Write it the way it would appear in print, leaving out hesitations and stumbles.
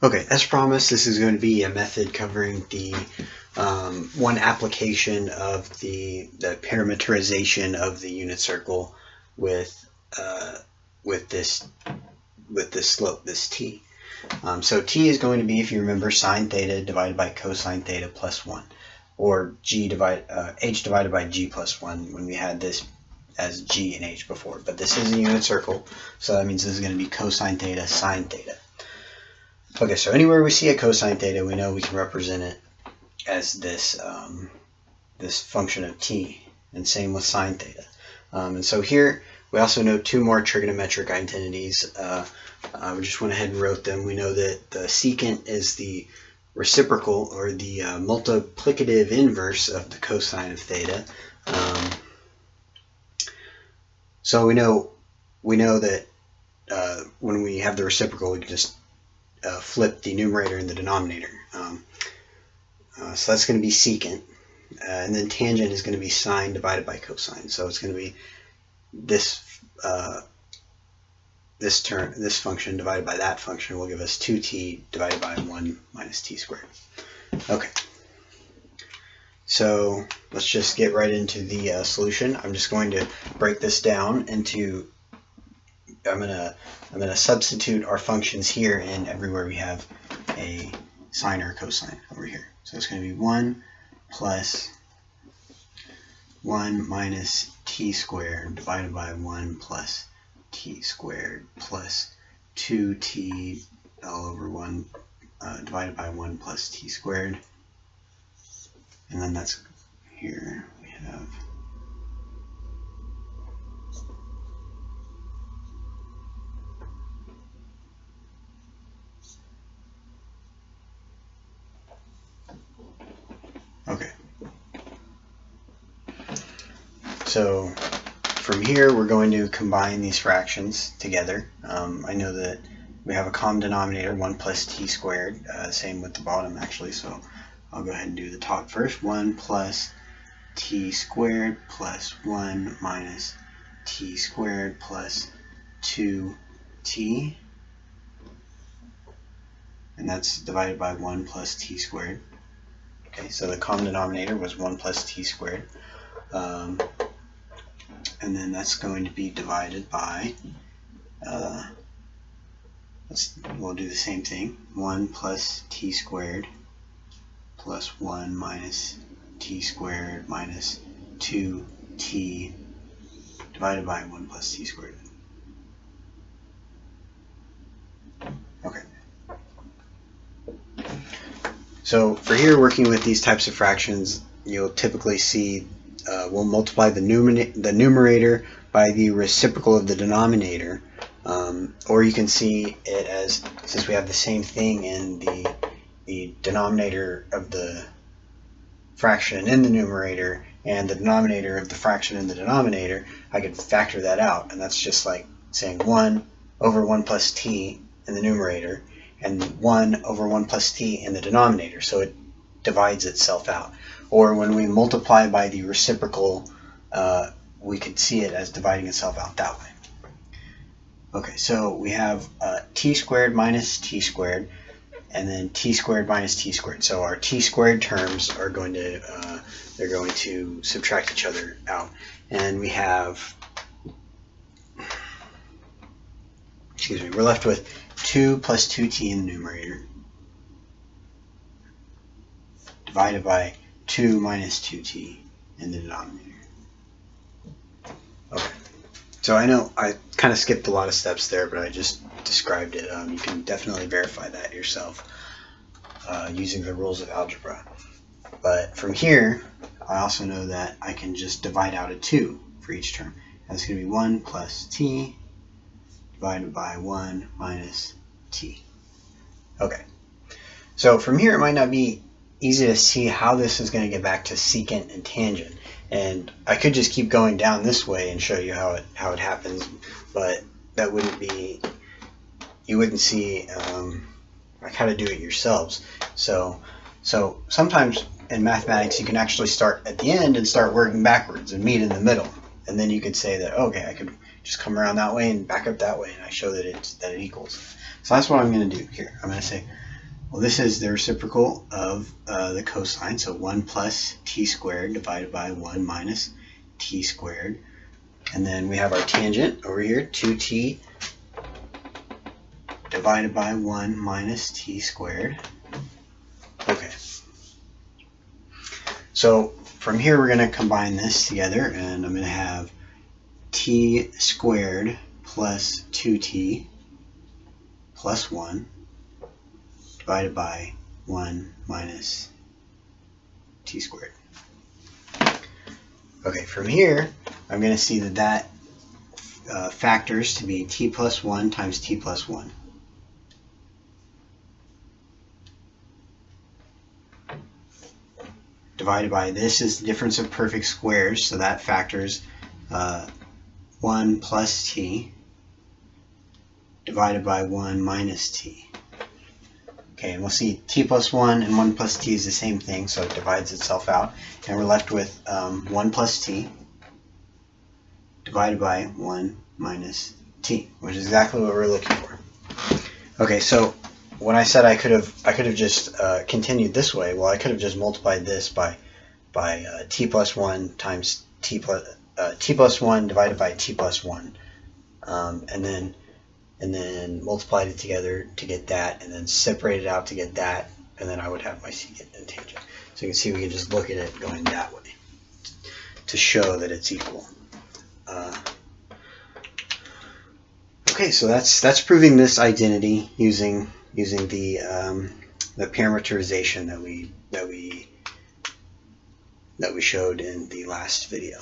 Okay, as promised, this is going to be a method covering the one application of the parameterization of the unit circle with this slope, this t. So t is going to be, if you remember, sine theta divided by cosine theta plus 1, or h divided by g plus 1 when we had this as g and h before. But this is a unit circle, so that means this is going to be cosine theta sine theta. Okay, so anywhere we see a cosine theta, we know we can represent it as this this function of t, and same with sine theta. And so here we also know two more trigonometric identities. We just went ahead and wrote them. We know that the secant is the reciprocal, or the multiplicative inverse of the cosine of theta. So we know that when we have the reciprocal, we can just flip the numerator and the denominator. So that's going to be secant, and then tangent is going to be sine divided by cosine. So it's going to be this this function divided by that function will give us 2t divided by 1 minus t squared. Okay, so let's just get right into the solution. I'm just going to break this down into, I'm gonna substitute our functions here and everywhere we have a sine or a cosine over here. So it's going to be 1 plus 1 minus t squared divided by 1 plus t squared plus 2t all over 1 divided by 1 plus t squared. And then that's here we have okay. So from here we're going to combine these fractions together. I know that we have a common denominator, 1 plus t squared, same with the bottom actually, so I'll go ahead and do the top first. 1 plus t squared plus 1 minus t squared plus 2t, and that's divided by 1 plus t squared. Okay, so the common denominator was 1 plus t squared, and then that's going to be divided by, we'll do the same thing, 1 plus t squared plus 1 minus t squared minus 2t divided by 1 plus t squared. Okay. So for here, working with these types of fractions, you'll typically see we'll multiply the numerator by the reciprocal of the denominator, or you can see it as, since we have the same thing in the denominator of the fraction in the numerator and the denominator of the fraction in the denominator, I could factor that out, and that's just like saying 1 over 1 plus t in the numerator and 1 over 1 plus t in the denominator, so it divides itself out. Or when we multiply by the reciprocal, we could see it as dividing itself out that way. Okay, so we have t squared minus t squared, and then t squared minus t squared. So our t squared terms are going to they're going to subtract each other out, and we have, excuse me, we're left with 2 plus 2t in the numerator divided by 2 minus 2t in the denominator. Okay, so I know I kind of skipped a lot of steps there, but I just described it. You can definitely verify that yourself using the rules of algebra. But from here, I also know that I can just divide out a 2 for each term. That's going to be 1 plus t divided by 1 minus t. Okay, so from here it might not be easy to see how this is going to get back to secant and tangent, and I could just keep going down this way and show you how it happens, but that wouldn't be, you wouldn't see like how to do it yourselves. So sometimes in mathematics you can actually start at the end and start working backwards and meet in the middle, and then you could say that, okay, I could just come around that way and back up that way, and I show that it equals. So that's what I'm going to do here. I'm going to say Well, this is the reciprocal of the cosine, so 1 plus t squared divided by 1 minus t squared. And then we have our tangent over here, 2t divided by 1 minus t squared. Okay. So from here we're going to combine this together, and I'm going to have t squared plus 2t plus 1 divided by 1 minus t squared. Okay, from here I'm going to see that factors to be t plus 1 times t plus 1. Divided by, this is the difference of perfect squares, so that factors 1 plus t divided by 1 minus t. Okay, and we'll see t plus 1 and 1 plus t is the same thing, so it divides itself out. And we're left with 1 plus t divided by 1 minus t, which is exactly what we're looking for. Okay, so when I said I could have just continued this way, well, I could have just multiplied this by t plus 1 times t plus 1 divided by t plus 1, and then multiplied it together to get that, and then separate it out to get that, and then I would have my secant and tangent. So you can see we can just look at it going that way to show that it's equal. Okay, so that's proving this identity using the parameterization that we showed in the last video.